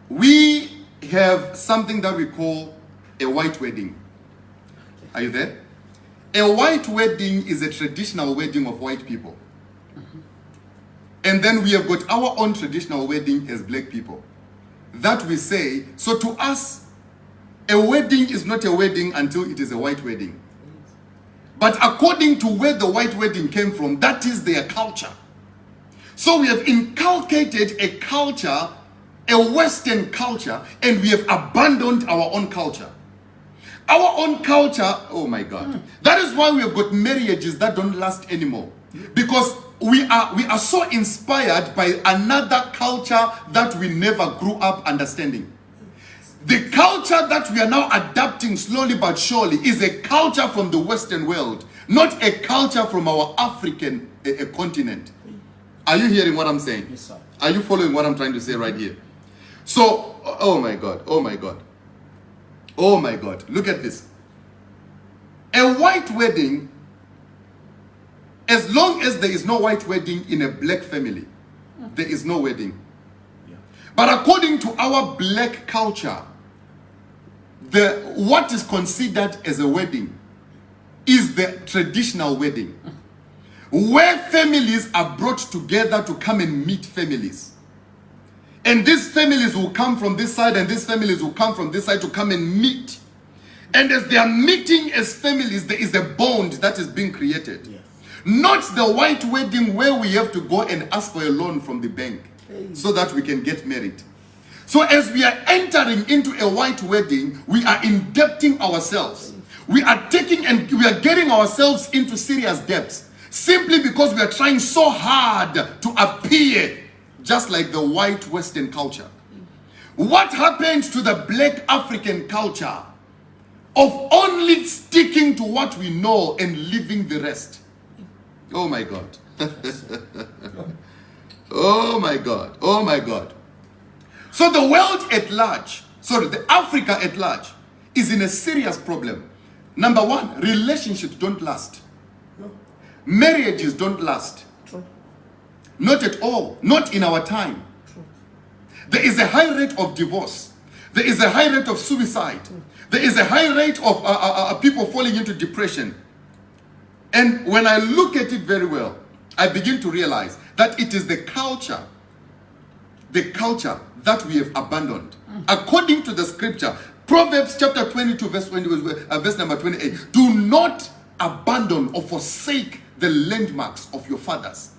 we have something that we call a white wedding. Are you there? A white wedding is a traditional wedding of white people. And then we have got our own traditional wedding as black people. That we say, so to us, a wedding is not a wedding until it is a white wedding. But according to where the white wedding came from, that is their culture. So we have inculcated a culture, a Western culture, and we have abandoned our own culture. Our own culture, oh my God. That is why we have got marriages that don't last anymore. Because we are so inspired by another culture that we never grew up understanding. The culture that we are now adapting slowly but surely is a culture from the Western world, not a culture from our African continent. Are you hearing what I'm saying? Yes, sir. Are you following what I'm trying to say right here? So, oh my God, oh my God. Oh my God, look at this. A white wedding, as long as there is no white wedding in a black family, there is no wedding. Yeah. But according to our black culture, what is considered as a wedding is the traditional wedding, where families are brought together to come and meet families. And these families will come from this side and these families will come from this side to come and meet. And as they are meeting as families, there is a bond that is being created. Yes. Not the white wedding where we have to go and ask for a loan from the bank so that we can get married. So as we are entering into a white wedding, we are indebting ourselves. We are taking and we are getting ourselves into serious debts simply because we are trying so hard to appear just like the white Western culture. What happens to the black African culture of only sticking to what we know and leaving the rest? Oh my God. Oh my God. Oh my God. So the world at large, the Africa at large, is in a serious problem. Number one, relationships don't last. Marriages don't last. True. Not at all. Not in our time. True. There is a high rate of divorce. There is a high rate of suicide. There is a high rate of people falling into depression. And when I look at it very well, I begin to realize that it is the culture that we have abandoned. According to the scripture, Proverbs chapter 22, verse number 28, do not abandon or forsake the landmarks of your fathers.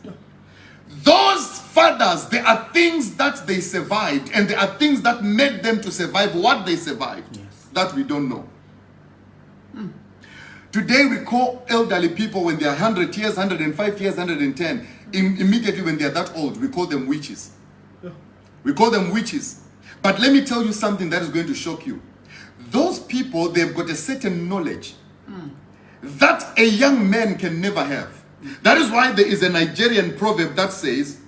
Those fathers, there are things that they survived, and there are things that made them to survive what they survived that we don't know. Today we call elderly people when they are 100 years, 105 years, 110, immediately when they are that old, we call them witches. We call them witches. But let me tell you something that is going to shock you. Those people, they've got a certain knowledge that a young man can never have. That is why there is a Nigerian proverb that says,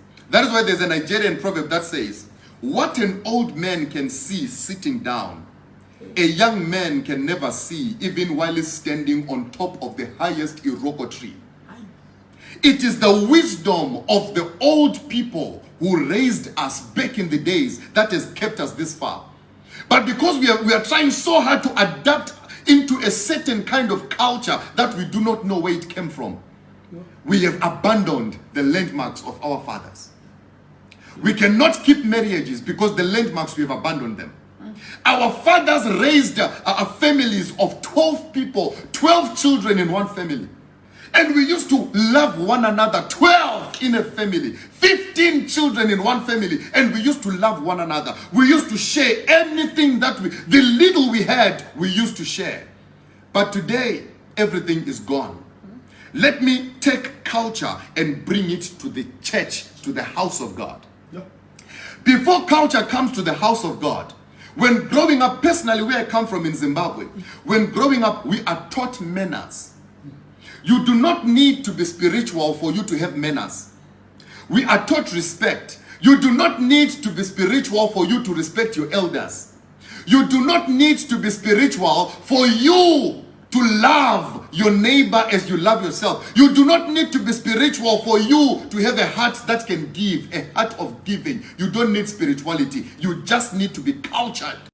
what an old man can see sitting down, a young man can never see even while he's standing on top of the highest Iroko tree. It is the wisdom of the old people who raised us back in the days that has kept us this far. But because we are trying so hard to adapt into a certain kind of culture that we do not know where it came from, we have abandoned the landmarks of our fathers. We cannot keep marriages because the landmarks, we have abandoned them. Our fathers raised families of 12 people, 12 children in one family. And we used to love one another, 12 in a family, 15 children in one family, and we used to love one another. We used to share anything the little we had, we used to share. But today, everything is gone. Let me take culture and bring it to the church, to the house of God. Before culture comes to the house of God, when growing up, personally where I come from in Zimbabwe, when growing up, we are taught manners. You do not need to be spiritual for you to have manners. We are taught respect. You do not need to be spiritual for you to respect your elders. You do not need to be spiritual for you to love your neighbor as you love yourself. You do not need to be spiritual for you to have a heart that can give, a heart of giving. You don't need spirituality. You just need to be cultured.